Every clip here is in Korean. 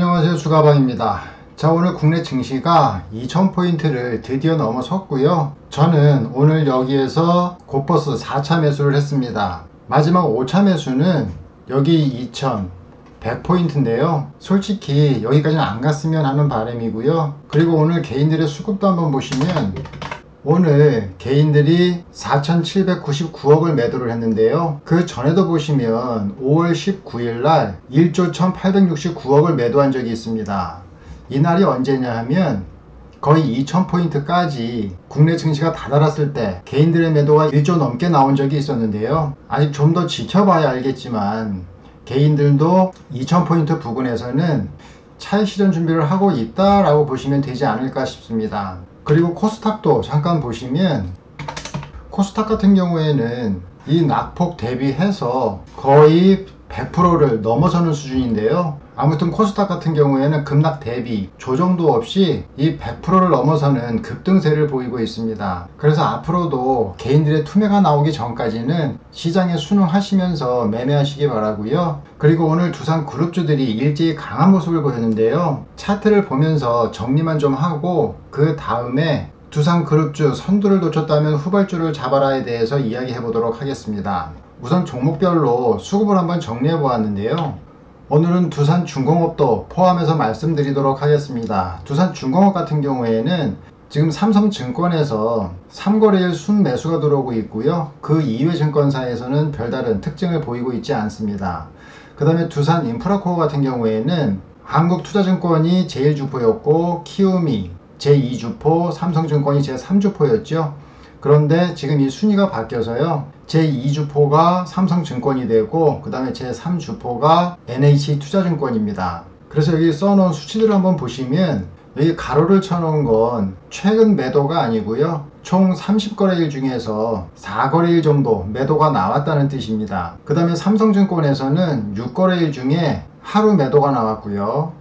안녕하세요, 주가방입니다. 자, 오늘 국내 증시가 2000포인트를 드디어 넘어섰고요. 저는 오늘 여기에서 곧버스 4차 매수를 했습니다. 마지막 5차 매수는 여기 2100포인트인데요 솔직히 여기까지는 안 갔으면 하는 바람이고요. 그리고 오늘 개인들의 수급도 한번 보시면 오늘 개인들이 4799억을 매도를 했는데요. 그 전에도 보시면 5월 19일 날 1조 1869억을 매도한 적이 있습니다. 이날이 언제냐 하면 거의 2000포인트까지 국내 증시가 다다랐을 때 개인들의 매도가 1조 넘게 나온 적이 있었는데요. 아직 좀 더 지켜봐야 알겠지만 개인들도 2000포인트 부근에서는 차익 실현 준비를 하고 있다라고 보시면 되지 않을까 싶습니다. 그리고 코스닥도 잠깐 보시면 코스닥 같은 경우에는 이 낙폭 대비해서 거의 100%를 넘어서는 수준인데요. 아무튼 코스닥 같은 경우에는 급락 대비 조정도 없이 이 100%를 넘어서는 급등세를 보이고 있습니다. 그래서 앞으로도 개인들의 투매가 나오기 전까지는 시장에 순응하시면서 매매하시기 바라고요. 그리고 오늘 두산 그룹주들이 일제히 강한 모습을 보였는데요. 차트를 보면서 정리만 좀 하고 그 다음에 두산 그룹주 선두를 놓쳤다면 후발주를 잡아라에 대해서 이야기해 보도록 하겠습니다. 우선 종목별로 수급을 한번 정리해 보았는데요. 오늘은 두산중공업도 포함해서 말씀드리도록 하겠습니다. 두산중공업 같은 경우에는 지금 삼성증권에서 3거래일 순매수가 들어오고 있고요. 그 이외 증권사에서는 별다른 특징을 보이고 있지 않습니다. 그 다음에 두산인프라코어 같은 경우에는 한국투자증권이 제1주포였고 키움이 제2주포, 삼성증권이 제3주포였죠. 그런데 지금 이 순위가 바뀌어서요. 제2주포가 삼성증권이 되고 그 다음에 제3주포가 NH투자증권입니다. 그래서 여기 써놓은 수치들을 한번 보시면 여기 가로를 쳐놓은 건 최근 매도가 아니고요. 총 30거래일 중에서 4거래일 정도 매도가 나왔다는 뜻입니다. 그 다음에 삼성증권에서는 6거래일 중에 하루 매도가 나왔고요.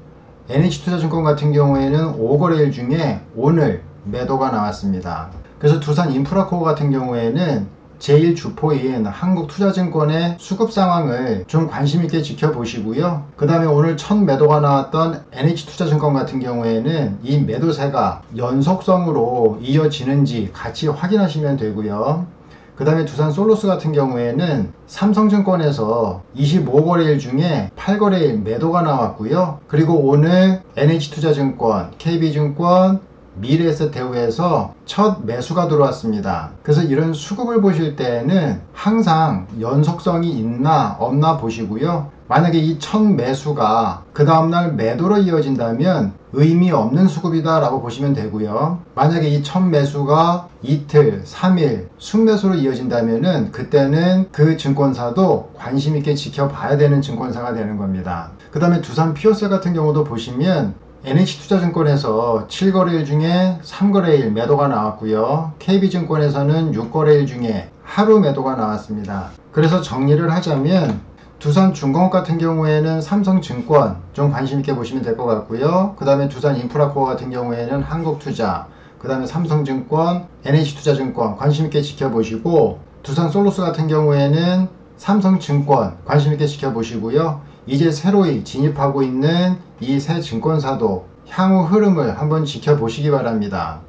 NH투자증권 같은 경우에는 5거래일 중에 오늘 매도가 나왔습니다. 그래서 두산인프라코어 같은 경우에는 제1주포인 한국투자증권의 수급 상황을 좀 관심있게 지켜보시고요. 그 다음에 오늘 첫 매도가 나왔던 NH투자증권 같은 경우에는 이 매도세가 연속성으로 이어지는지 같이 확인하시면 되고요. 그 다음에 두산솔루스 같은 경우에는 삼성증권에서 25거래일 중에 8거래일 매도가 나왔고요. 그리고 오늘 NH투자증권, KB증권, 미래에셋대우에서 첫 매수가 들어왔습니다. 그래서 이런 수급을 보실 때는 항상 연속성이 있나 없나 보시고요. 만약에 이 첫 매수가 그 다음날 매도로 이어진다면 의미 없는 수급이다 라고 보시면 되고요. 만약에 이 첫 매수가 이틀, 3일 순매수로 이어진다면은 그때는 그 증권사도 관심 있게 지켜봐야 되는 증권사가 되는 겁니다. 그 다음에 두산 피오셀 같은 경우도 보시면 NH투자증권에서 7거래일 중에 3거래일 매도가 나왔고요. KB증권에서는 6거래일 중에 하루 매도가 나왔습니다. 그래서 정리를 하자면 두산중공업 같은 경우에는 삼성증권 좀 관심있게 보시면 될 것 같고요. 그 다음에 두산인프라코어 같은 경우에는 한국투자, 그 다음에 삼성증권, NH투자증권 관심있게 지켜보시고, 두산솔루스 같은 경우에는 삼성증권 관심있게 지켜보시고요. 이제 새로이 진입하고 있는 이 새 증권사도 향후 흐름을 한번 지켜보시기 바랍니다.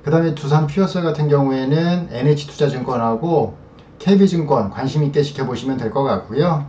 그 다음에 두산 피오셀 같은 경우에는 NH투자증권하고 KB증권 관심있게 지켜보시면 될 것 같고요.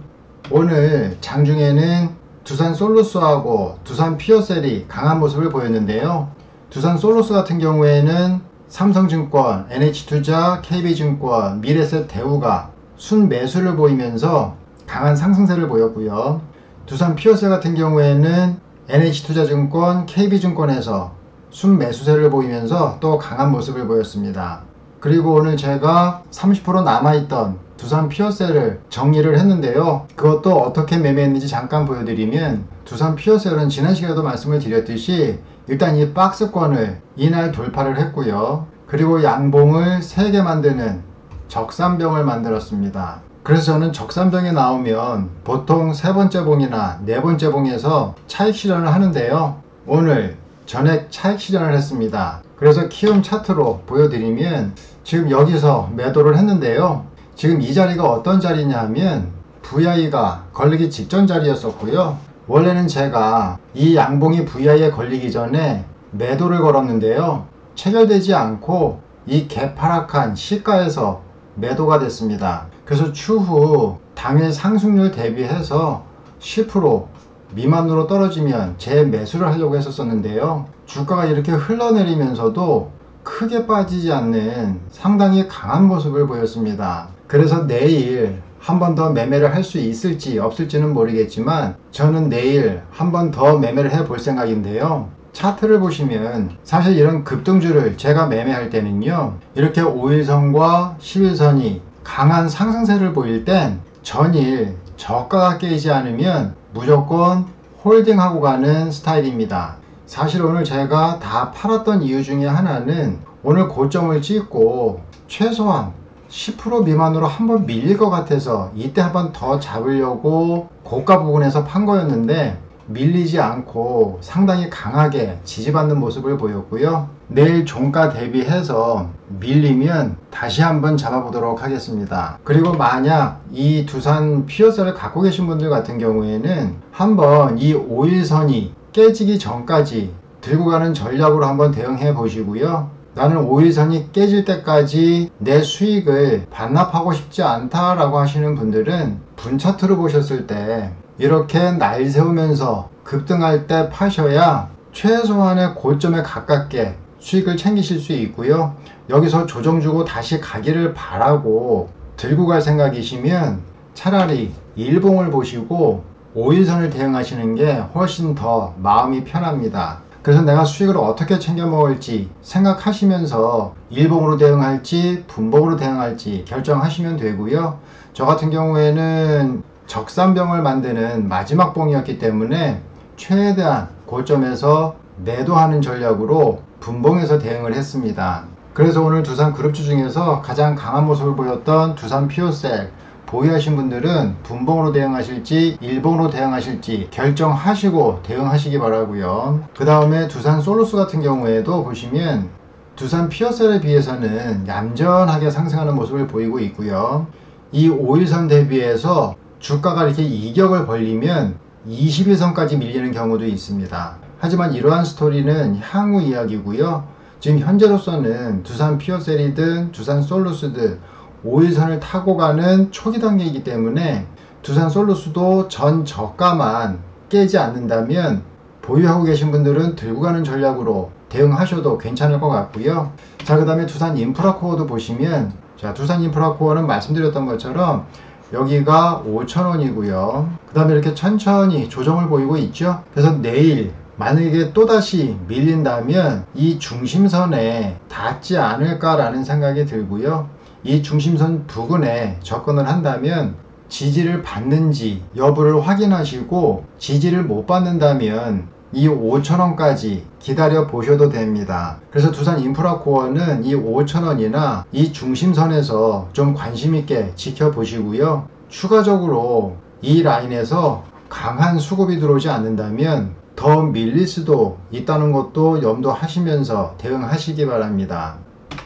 오늘 장중에는 두산솔루스하고 두산 피오셀이 강한 모습을 보였는데요. 두산솔루스 같은 경우에는 삼성증권, NH투자, KB증권, 미래에셋대우가 순매수를 보이면서 강한 상승세를 보였고요. 두산 피오셀 같은 경우에는 NH투자증권, KB증권에서 순매수세를 보이면서 또 강한 모습을 보였습니다. 그리고 오늘 제가 30% 남아있던 두산 피오셀을 정리를 했는데요. 그것도 어떻게 매매했는지 잠깐 보여드리면 두산 피오셀은 지난 시간에도 말씀을 드렸듯이 일단 이 박스권을 이날 돌파를 했고요. 그리고 양봉을 3개 만드는 적산병을 만들었습니다. 그래서 저는 적산병이 나오면 보통 3번째 봉이나 4번째 봉에서 차익 실현을 하는데요. 오늘 전액 차익 실현을 했습니다. 그래서 키움 차트로 보여드리면 지금 여기서 매도를 했는데요. 지금 이 자리가 어떤 자리냐 하면 VI가 걸리기 직전 자리였었고요. 원래는 제가 이 양봉이 VI에 걸리기 전에 매도를 걸었는데요. 체결되지 않고 이 개파락한 시가에서 매도가 됐습니다. 그래서 추후 당일 상승률 대비해서 10% 미만으로 떨어지면 재매수를 하려고 했었는데요. 주가가 이렇게 흘러내리면서도 크게 빠지지 않는 상당히 강한 모습을 보였습니다. 그래서 내일 한 번 더 매매를 할 수 있을지 없을지는 모르겠지만 저는 내일 한 번 더 매매를 해볼 생각인데요. 차트를 보시면 사실 이런 급등주를 제가 매매할 때는요, 이렇게 5일선과 10일선이 강한 상승세를 보일 땐 전일 저가가 깨지 않으면 무조건 홀딩하고 가는 스타일입니다. 사실 오늘 제가 다 팔았던 이유 중에 하나는 오늘 고점을 찍고 최소한 10% 미만으로 한번 밀릴 것 같아서 이때 한번 더 잡으려고 고가 부근에서 판 거였는데 밀리지 않고 상당히 강하게 지지받는 모습을 보였고요. 내일 종가 대비해서 밀리면 다시 한번 잡아보도록 하겠습니다. 그리고 만약 이 두산 피어셀을 갖고 계신 분들 같은 경우에는 한번 이 5일선이 깨지기 전까지 들고 가는 전략으로 한번 대응해 보시고요. 나는 5일선이 깨질 때까지 내 수익을 반납하고 싶지 않다라고 하시는 분들은 분차트로 보셨을 때 이렇게 날 세우면서 급등할 때 파셔야 최소한의 고점에 가깝게 수익을 챙기실 수 있고요. 여기서 조정 주고 다시 가기를 바라고 들고 갈 생각이시면 차라리 일봉을 보시고 5일선을 대응하시는 게 훨씬 더 마음이 편합니다. 그래서 내가 수익을 어떻게 챙겨 먹을지 생각하시면서 일봉으로 대응할지 분봉으로 대응할지 결정하시면 되고요. 저 같은 경우에는 적산병을 만드는 마지막 봉이었기 때문에 최대한 고점에서 매도하는 전략으로 분봉에서 대응을 했습니다. 그래서 오늘 두산 그룹주 중에서 가장 강한 모습을 보였던 두산 피오셀 보유하신 분들은 분봉으로 대응하실지 일봉으로 대응하실지 결정하시고 대응하시기 바라고요. 그 다음에 두산 솔루스 같은 경우에도 보시면 두산 피어셀에 비해서는 얌전하게 상승하는 모습을 보이고 있고요. 이 5일선 대비해서 주가가 이렇게 이격을 벌리면 21선까지 밀리는 경우도 있습니다. 하지만 이러한 스토리는 향후 이야기고요. 지금 현재로서는 두산 피어셀이든 두산 솔루스든 5일선을 타고 가는 초기 단계이기 때문에 두산 솔루스도 전 저가만 깨지 않는다면 보유하고 계신 분들은 들고 가는 전략으로 대응하셔도 괜찮을 것 같고요. 자, 그 다음에 두산 인프라코어도 보시면, 자, 두산 인프라코어는 말씀드렸던 것처럼 여기가 5,000원이고요. 그 다음에 이렇게 천천히 조정을 보이고 있죠. 그래서 내일 만약에 또다시 밀린다면 이 중심선에 닿지 않을까라는 생각이 들고요. 이 중심선 부근에 접근을 한다면 지지를 받는지 여부를 확인하시고 지지를 못 받는다면 이 5,000원까지 기다려 보셔도 됩니다. 그래서 두산 인프라코어는 이 5,000원이나 이 중심선에서 좀 관심 있게 지켜보시고요. 추가적으로 이 라인에서 강한 수급이 들어오지 않는다면 더 밀릴 수도 있다는 것도 염두하시면서 대응하시기 바랍니다.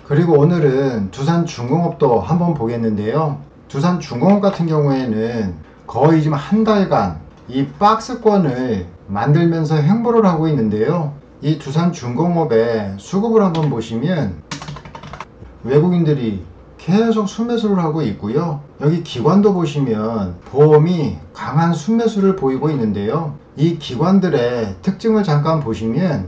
그리고 오늘은 두산중공업도 한번 보겠는데요. 두산중공업 같은 경우에는 거의 지금 한 달간 이 박스권을 만들면서 횡보를 하고 있는데요. 이 두산중공업의 수급을 한번 보시면 외국인들이 계속 순매수를 하고 있고요. 여기 기관도 보시면 보험이 강한 순매수를 보이고 있는데요. 이 기관들의 특징을 잠깐 보시면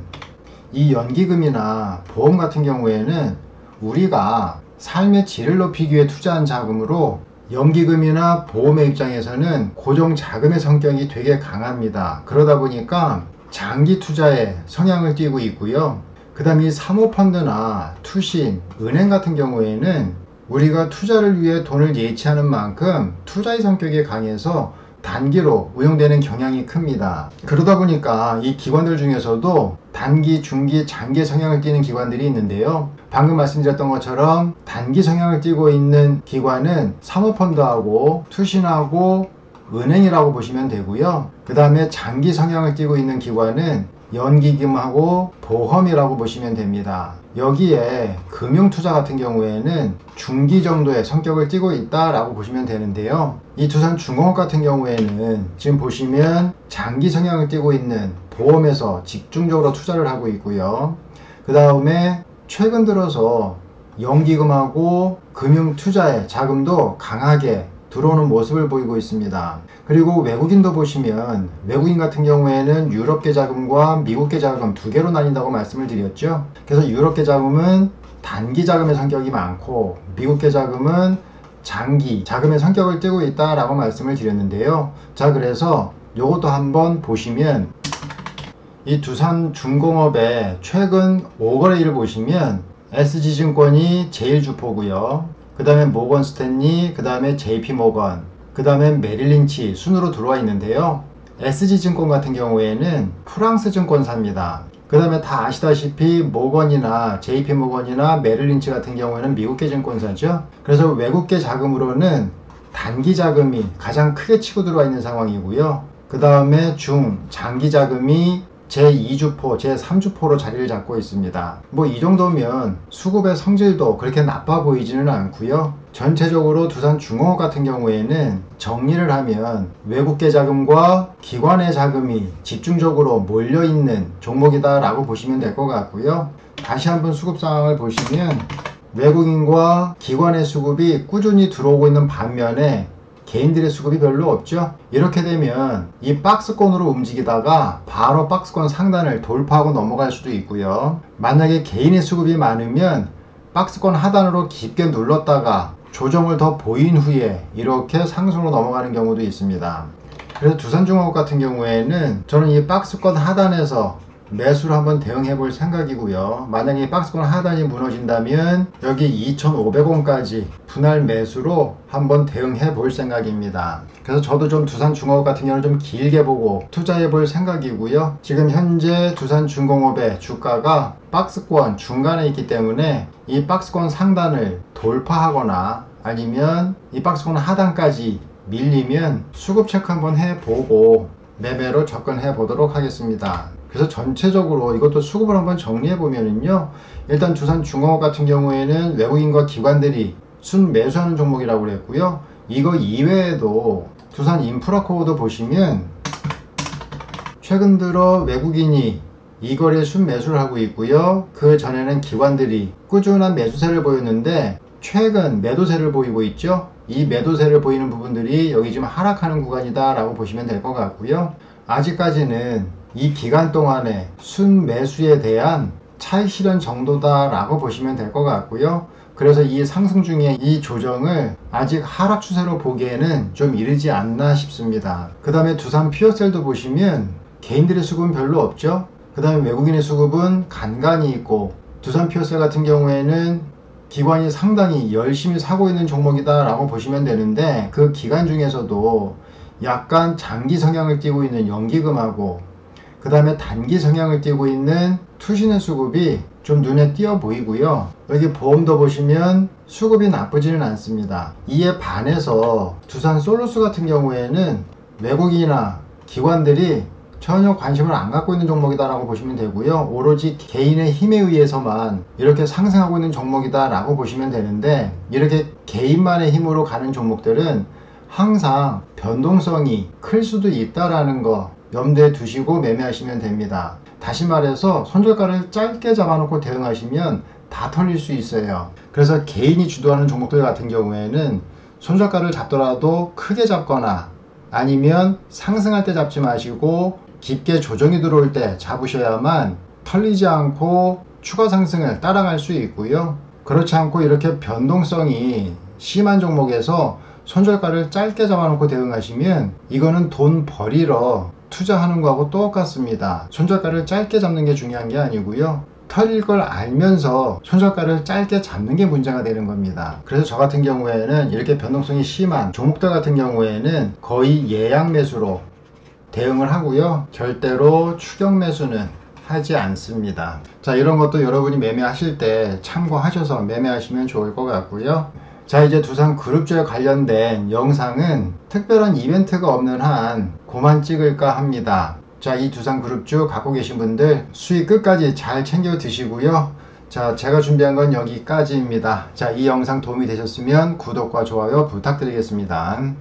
이 연기금이나 보험 같은 경우에는 우리가 삶의 질을 높이기 위해 투자한 자금으로 연기금이나 보험의 입장에서는 고정 자금의 성격이 되게 강합니다. 그러다 보니까 장기 투자에 성향을 띠고 있고요. 그 다음에 이 사모펀드나 투신, 은행 같은 경우에는 우리가 투자를 위해 돈을 예치하는 만큼 투자의 성격이 강해서 단기로 운용되는 경향이 큽니다. 그러다 보니까 이 기관들 중에서도 단기, 중기, 장기 성향을 띠는 기관들이 있는데요. 방금 말씀드렸던 것처럼 단기 성향을 띠고 있는 기관은 사모펀드하고 투신하고 은행이라고 보시면 되고요. 그 다음에 장기 성향을 띠고 있는 기관은 연기금하고 보험이라고 보시면 됩니다. 여기에 금융투자 같은 경우에는 중기 정도의 성격을 띠고 있다라고 보시면 되는데요. 이 두산중공업 같은 경우에는 지금 보시면 장기 성향을 띠고 있는 보험에서 집중적으로 투자를 하고 있고요. 그 다음에 최근 들어서 연기금하고 금융투자의 자금도 강하게 들어오는 모습을 보이고 있습니다. 그리고 외국인도 보시면 외국인 같은 경우에는 유럽계 자금과 미국계 자금 두 개로 나뉜다고 말씀을 드렸죠. 그래서 유럽계 자금은 단기 자금의 성격이 많고 미국계 자금은 장기 자금의 성격을 띠고 있다라고 말씀을 드렸는데요. 자, 그래서 요것도 한번 보시면 이 두산중공업의 최근 5거래일을 보시면 SG증권이 제일 주포고요. 그 다음에 모건스탠리, 그 다음에 JP모건, 그 다음에 메릴린치 순으로 들어와 있는데요. SG증권 같은 경우에는 프랑스 증권사입니다. 그 다음에 다 아시다시피 모건이나 JP모건이나 메릴린치 같은 경우에는 미국계 증권사죠. 그래서 외국계 자금으로는 단기 자금이 가장 크게 치고 들어와 있는 상황이고요. 그 다음에 장기 자금이 제2주포, 제3주포로 자리를 잡고 있습니다. 뭐 이 정도면 수급의 성질도 그렇게 나빠 보이지는 않고요. 전체적으로 두산중공업 같은 경우에는 정리를 하면 외국계 자금과 기관의 자금이 집중적으로 몰려있는 종목이다 라고 보시면 될 것 같고요. 다시 한번 수급 상황을 보시면 외국인과 기관의 수급이 꾸준히 들어오고 있는 반면에 개인들의 수급이 별로 없죠. 이렇게 되면 이 박스권으로 움직이다가 바로 박스권 상단을 돌파하고 넘어갈 수도 있고요. 만약에 개인의 수급이 많으면 박스권 하단으로 깊게 눌렀다가 조정을 더 보인 후에 이렇게 상승으로 넘어가는 경우도 있습니다. 그래서 두산중공업 같은 경우에는 저는 이 박스권 하단에서 매수를 한번 대응해 볼 생각이고요. 만약에 박스권 하단이 무너진다면 여기 2,500원까지 분할 매수로 한번 대응해 볼 생각입니다. 그래서 저도 좀 두산중공업 같은 경우는 좀 길게 보고 투자해 볼 생각이고요. 지금 현재 두산중공업의 주가가 박스권 중간에 있기 때문에 이 박스권 상단을 돌파하거나 아니면 이 박스권 하단까지 밀리면 수급 체크 한번 해보고 매매로 접근해 보도록 하겠습니다. 그래서 전체적으로 이것도 수급을 한번 정리해 보면은요, 일단 두산중공업 같은 경우에는 외국인과 기관들이 순매수하는 종목이라고 그랬고요. 이거 이외에도 두산인프라코어도 보시면 최근 들어 외국인이 이 거래에 순매수를 하고 있고요. 그 전에는 기관들이 꾸준한 매수세를 보였는데 최근 매도세를 보이고 있죠. 이 매도세를 보이는 부분들이 여기 지금 하락하는 구간이다 라고 보시면 될 것 같고요. 아직까지는 이 기간 동안에 순매수에 대한 차익 실현 정도다 라고 보시면 될 것 같고요. 그래서 이 상승 중에 이 조정을 아직 하락 추세로 보기에는 좀 이르지 않나 싶습니다. 그 다음에 두산 피어셀도 보시면 개인들의 수급은 별로 없죠. 그 다음에 외국인의 수급은 간간히 있고 두산 피어셀 같은 경우에는 기관이 상당히 열심히 사고 있는 종목이다 라고 보시면 되는데 그 기간 중에서도 약간 장기 성향을 띠고 있는 연기금하고 그 다음에 단기 성향을 띠고 있는 투신의 수급이 좀 눈에 띄어 보이고요. 여기 보험도 보시면 수급이 나쁘지는 않습니다. 이에 반해서 두산 솔루스 같은 경우에는 외국인이나 기관들이 전혀 관심을 안 갖고 있는 종목이다 라고 보시면 되고요. 오로지 개인의 힘에 의해서만 이렇게 상승하고 있는 종목이다 라고 보시면 되는데 이렇게 개인만의 힘으로 가는 종목들은 항상 변동성이 클 수도 있다라는 거 염두에 두시고 매매하시면 됩니다. 다시 말해서 손절가를 짧게 잡아놓고 대응하시면 다 털릴 수 있어요. 그래서 개인이 주도하는 종목들 같은 경우에는 손절가를 잡더라도 크게 잡거나 아니면 상승할 때 잡지 마시고 깊게 조정이 들어올 때 잡으셔야만 털리지 않고 추가 상승을 따라갈 수 있고요. 그렇지 않고 이렇게 변동성이 심한 종목에서 손절가를 짧게 잡아놓고 대응하시면 이거는 돈 버리러 투자하는 거하고 똑같습니다. 손절가를 짧게 잡는 게 중요한 게 아니고요. 털릴 걸 알면서 손절가를 짧게 잡는 게 문제가 되는 겁니다. 그래서 저 같은 경우에는 이렇게 변동성이 심한 종목들 같은 경우에는 거의 예약 매수로 대응을 하고요. 절대로 추격 매수는 하지 않습니다. 자, 이런 것도 여러분이 매매하실 때 참고하셔서 매매하시면 좋을 것 같고요. 자, 이제 두산그룹주에 관련된 영상은 특별한 이벤트가 없는 한 그만 찍을까 합니다. 자, 이 두산 그룹주 갖고 계신 분들 수익 끝까지 잘 챙겨 드시고요. 자, 제가 준비한 건 여기까지입니다. 자, 이 영상 도움이 되셨으면 구독과 좋아요 부탁드리겠습니다.